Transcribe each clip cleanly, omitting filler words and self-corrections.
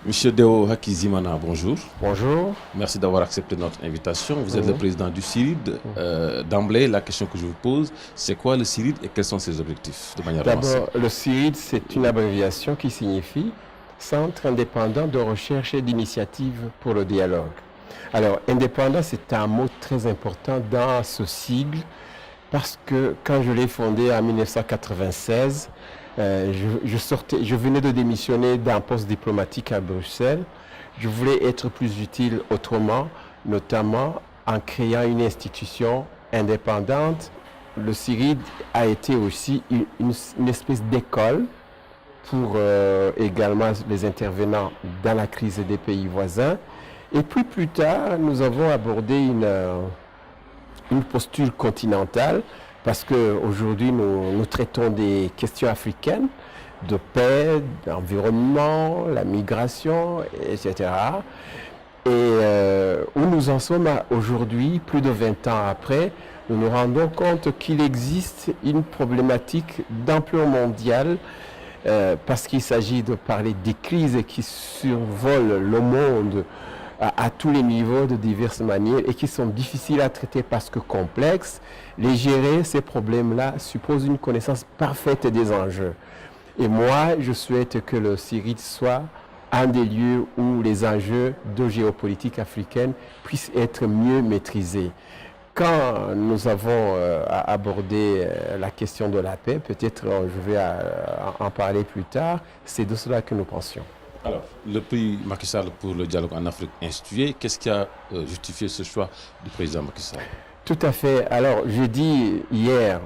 Monsieur Deo Hakizimana, bonjour. Bonjour. Merci d'avoir accepté notre invitation. Vous êtes le président du CIRID. D'emblée, la question que je vous pose, c'est quoi le CIRID et quels sont ses objectifs de manière avancée? D'abord, le CIRID, c'est une abréviation qui signifie Centre indépendant de recherche et d'initiative pour le dialogue. Alors, indépendant, c'est un mot très important dans ce sigle parce que quand je l'ai fondé en 1996, je venais de démissionner d'un poste diplomatique à Bruxelles. Je voulais être plus utile autrement, notamment en créant une institution indépendante. Le CIRID a été aussi une espèce d'école pour également les intervenants dans la crise des pays voisins. Et puis plus tard, nous avons abordé une posture continentale parce qu'aujourd'hui, nous traitons des questions africaines, de paix, d'environnement, la migration, etc. Et où nous en sommes aujourd'hui, plus de 20 ans après, nous nous rendons compte qu'il existe une problématique d'ampleur mondiale parce qu'il s'agit de parler des crises qui survolent le monde à tous les niveaux de diverses manières et qui sont difficiles à traiter parce que complexes. Les gérer, ces problèmes-là, suppose une connaissance parfaite des enjeux. Et moi, je souhaite que le CIRID soit un des lieux où les enjeux de géopolitique africaine puissent être mieux maîtrisés. Quand nous avons abordé la question de la paix, peut-être je vais en parler plus tard, c'est de cela que nous pensions. Alors, le prix Macky Sall pour le dialogue en Afrique institué, qu'est-ce qui a justifié ce choix du président Macky Sall? Tout à fait. Alors, j'ai dit hier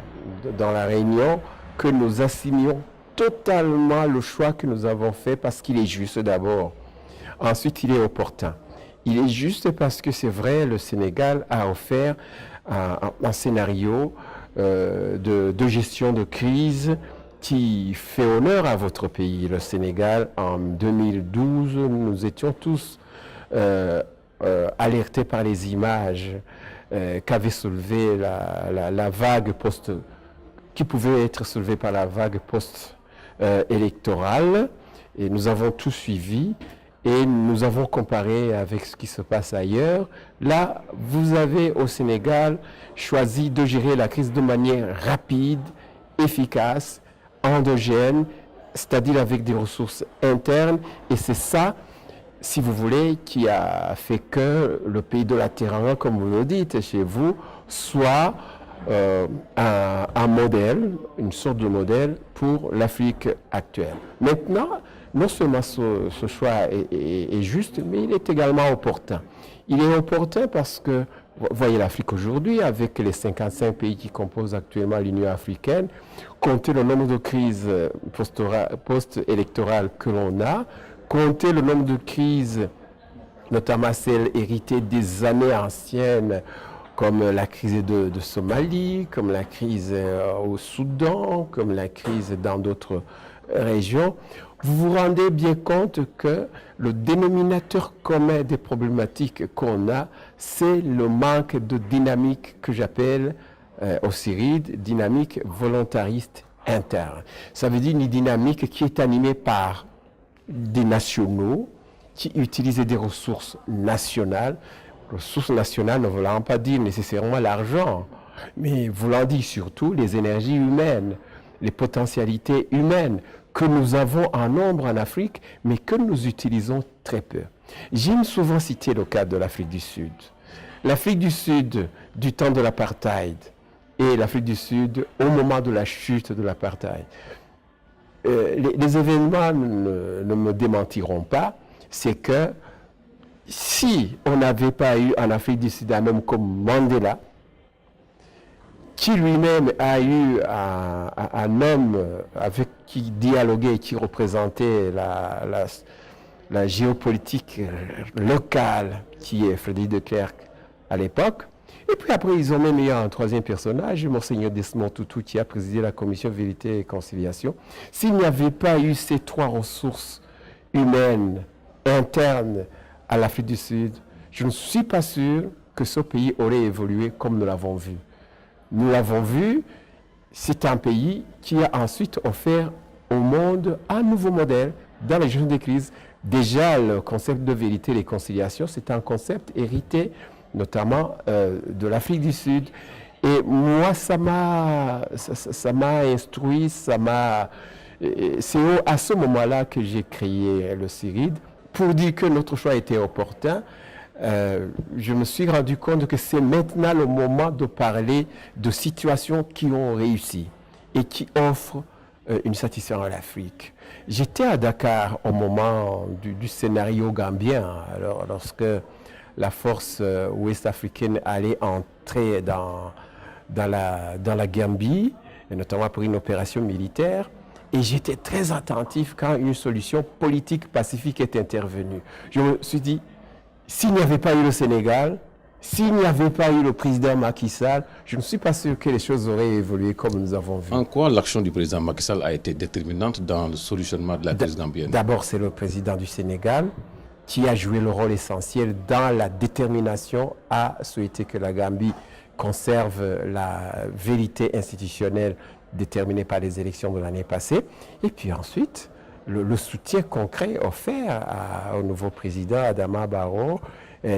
dans la réunion que nous assignions totalement le choix que nous avons fait parce qu'il est juste d'abord. Ensuite, il est opportun. Il est juste parce que c'est vrai, le Sénégal a offert un scénario de gestion de crise qui fait honneur à votre pays. Le Sénégal, en 2012, nous étions tous alertés par les images qu'avait soulevé la vague qui pouvait être soulevée par la vague post-électorale. Et nous avons tout suivi. Et nous avons comparé avec ce qui se passe ailleurs. Là, vous avez au Sénégal choisi de gérer la crise de manière rapide, efficace, endogène, c'est-à-dire avec des ressources internes. Et c'est ça, si vous voulez, qui a fait que le pays de la Teranga, comme vous le dites chez vous, soit un modèle, une sorte de modèle pour l'Afrique actuelle. Maintenant, non seulement ce choix est juste, mais il est également opportun. Il est opportun parce que, vous voyez l'Afrique aujourd'hui, avec les 55 pays qui composent actuellement l'Union africaine, comptez le nombre de crises post-électorales que l'on a, comptez le nombre de crises, notamment celles héritées des années anciennes, comme la crise de Somalie, comme la crise au Soudan, comme la crise dans d'autres régions, vous vous rendez bien compte que le dénominateur commun des problématiques qu'on a, c'est le manque de dynamique que j'appelle au CIRID, dynamique volontariste interne. Ça veut dire une dynamique qui est animée par des nationaux qui utilisent des ressources nationales. Ressources nationales ne voulant pas dire nécessairement l'argent, mais voulant dire surtout les énergies humaines, les potentialités humaines que nous avons en nombre en Afrique, mais que nous utilisons très peu. J'aime souvent citer le cas de l'Afrique du Sud. L'Afrique du Sud du temps de l'apartheid et l'Afrique du Sud au moment de la chute de l'apartheid. Les événements ne me démentiront pas, c'est que si on n'avait pas eu en Afrique du Sud un homme comme Mandela, qui lui-même a eu un homme avec qui dialoguait, qui représentait la géopolitique locale, qui est Frédéric de Klerk à l'époque. Et puis après, ils ont même eu un troisième personnage, Monseigneur Desmond Tutu, qui a présidé la commission Vérité et Conciliation. S'il n'y avait pas eu ces trois ressources humaines internes à l'Afrique du Sud, je ne suis pas sûr que ce pays aurait évolué comme nous l'avons vu. Nous l'avons vu, c'est un pays qui a ensuite offert au monde un nouveau modèle dans la gestion des crises Déjà, le concept de vérité et réconciliation, c'est un concept hérité notamment de l'Afrique du Sud. Et moi, ça m'a instruit, c'est à ce moment-là que j'ai créé le CIRID pour dire que notre choix était opportun. Je me suis rendu compte que c'est maintenant le moment de parler de situations qui ont réussi et qui offrent une satisfaction à l'Afrique. J'étais à Dakar au moment du scénario gambien, alors, lorsque la force ouest-africaine allait entrer dans la Gambie, et notamment pour une opération militaire. Et j'étais très attentif quand une solution politique pacifique est intervenue. Je me suis dit, s'il n'y avait pas eu le Sénégal, s'il n'y avait pas eu le président Macky Sall, je ne suis pas sûr que les choses auraient évolué comme nous avons vu. En quoi l'action du président Macky Sall a été déterminante dans le solutionnement de la crise gambienne? D'abord, c'est le président du Sénégal qui a joué le rôle essentiel dans la détermination à souhaiter que la Gambie conserve la vérité institutionnelle déterminée par les élections de l'année passée. Et puis ensuite, le soutien concret offert au nouveau président Adama Barrow,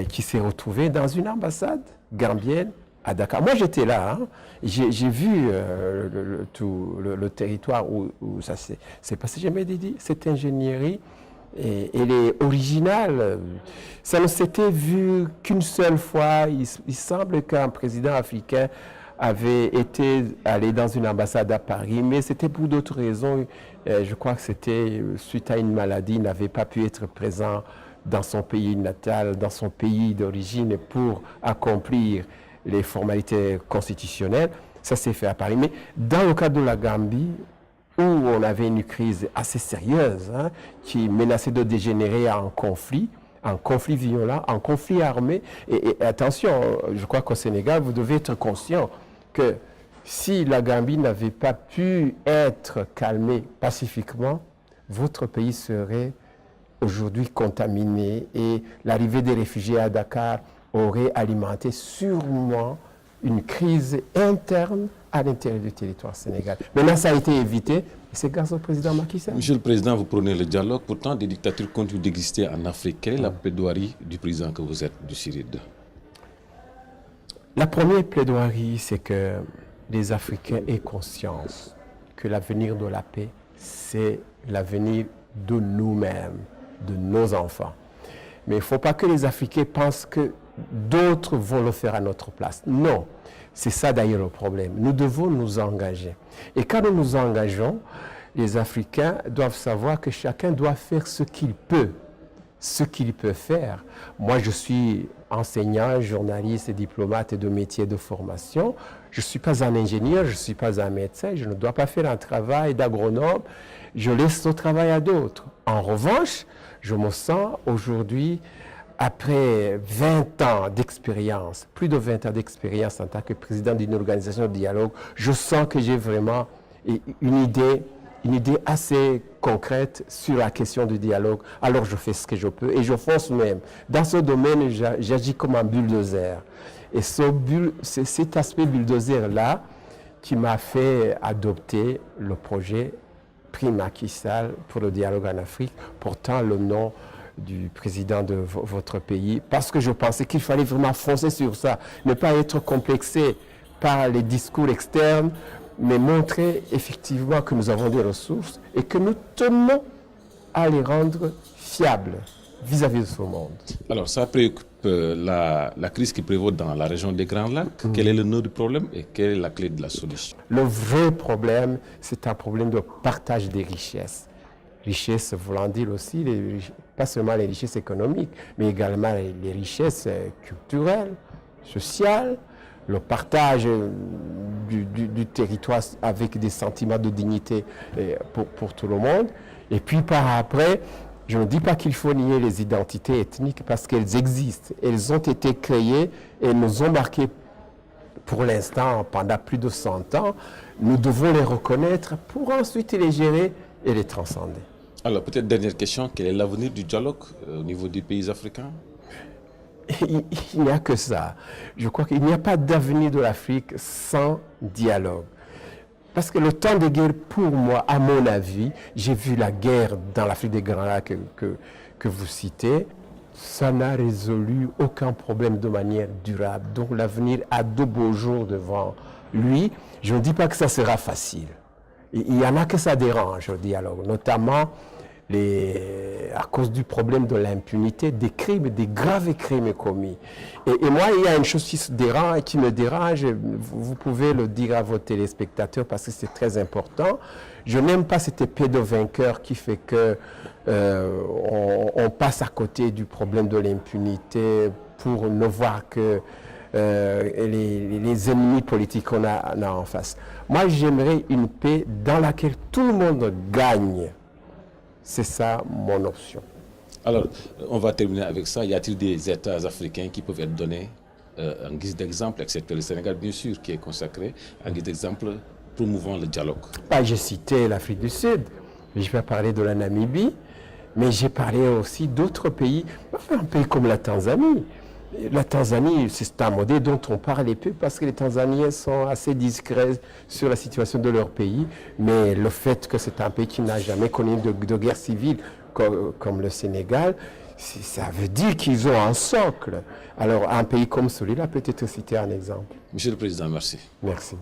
qui s'est retrouvé dans une ambassade gambienne à Dakar. Moi, j'étais là. Hein. J'ai vu tout le territoire où ça s'est passé. J'ai dit, cette ingénierie, elle est originale. Ça ne s'était vu qu'une seule fois. Il semble qu'un président africain avait allé dans une ambassade à Paris, mais c'était pour d'autres raisons. Je crois que c'était suite à une maladie. Il n'avait pas pu être présent dans son pays natal, dans son pays d'origine pour accomplir les formalités constitutionnelles. Ça s'est fait à Paris. Mais dans le cas de la Gambie, où on avait une crise assez sérieuse, hein, qui menaçait de dégénérer en conflit violent, en conflit armé. Et attention, je crois qu'au Sénégal, vous devez être conscient que si la Gambie n'avait pas pu être calmée pacifiquement, votre pays serait aujourd'hui contaminé et l'arrivée des réfugiés à Dakar aurait alimenté sûrement une crise interne à l'intérieur du territoire sénégalais. Maintenant, ça a été évité, et c'est grâce au président Macky Sall. Monsieur le Président, vous prenez le dialogue. Pourtant, des dictatures continuent d'exister en Afrique. Quelle est la plaidoirie du président que vous êtes, du CIRID? La première plaidoirie, c'est que les Africains aient conscience que l'avenir de la paix, c'est l'avenir de nous-mêmes, de nos enfants. Mais il ne faut pas que les Africains pensent que d'autres vont le faire à notre place. Non, c'est ça d'ailleurs le problème. Nous devons nous engager. Et quand nous nous engageons, les Africains doivent savoir que chacun doit faire ce qu'il peut faire. Moi, je suis enseignant, journaliste, diplomate de métier de formation. Je ne suis pas un ingénieur, je ne suis pas un médecin, je ne dois pas faire un travail d'agronome. Je laisse le travail à d'autres. En revanche, je me sens aujourd'hui, après 20 ans d'expérience, plus de 20 ans d'expérience en tant que président d'une organisation de dialogue, je sens que j'ai vraiment une idée assez concrète sur la question du dialogue. Alors je fais ce que je peux et je fonce même. Dans ce domaine, j'agis comme un bulldozer. Et c'est cet aspect bulldozer-là qui m'a fait adopter le projet Prix Macky Sall pour le dialogue en Afrique, portant le nom du président de votre pays, parce que je pensais qu'il fallait vraiment foncer sur ça, ne pas être complexé par les discours externes, mais montrer effectivement que nous avons des ressources et que nous tenons à les rendre fiables vis-à-vis de ce monde. Alors, ça préoccupe la crise qui prévaut dans la région des Grands Lacs. Quel est le nœud du problème et quelle est la clé de la solution? Le vrai problème, c'est un problème de partage des richesses. Richesses voulant dire aussi, pas seulement les richesses économiques, mais également les richesses culturelles, sociales, le partage du territoire avec des sentiments de dignité pour tout le monde. Et puis par après, je ne dis pas qu'il faut nier les identités ethniques parce qu'elles existent. Elles ont été créées et nous ont marqué pour l'instant pendant plus de 100 ans. Nous devons les reconnaître pour ensuite les gérer et les transcender. Alors peut-être dernière question, quel est l'avenir du dialogue au niveau des pays africains? Il n'y a que ça. Je crois qu'il n'y a pas d'avenir de l'Afrique sans dialogue. Parce que le temps de guerre, pour moi, à mon avis, j'ai vu la guerre dans l'Afrique des Grands Lacs que vous citez, ça n'a résolu aucun problème de manière durable. Donc l'avenir a de beaux jours devant lui. Je ne dis pas que ça sera facile. Il y en a que ça dérange au dialogue, notamment à cause du problème de l'impunité, des crimes, des graves crimes commis. Et moi, il y a une chose qui me dérange, vous pouvez le dire à vos téléspectateurs parce que c'est très important. Je n'aime pas cette épée de vainqueur qui fait que on passe à côté du problème de l'impunité pour ne voir que les ennemis politiques qu'on a en face. Moi, j'aimerais une paix dans laquelle tout le monde gagne. C'est ça mon option. Alors, on va terminer avec ça. Y a-t-il des États africains qui peuvent être donnés en guise d'exemple, excepté le Sénégal, bien sûr, qui est consacré, en guise d'exemple, promouvant le dialogue? J'ai cité l'Afrique du Sud, je vais parler de la Namibie, mais j'ai parlé aussi d'autres pays, un pays comme la Tanzanie. La Tanzanie, c'est un modèle dont on parle peu parce que les Tanzaniens sont assez discrets sur la situation de leur pays, mais le fait que c'est un pays qui n'a jamais connu de guerre civile comme le Sénégal, ça veut dire qu'ils ont un socle. Alors un pays comme celui-là peut être cité un exemple. Monsieur le Président, merci. Merci.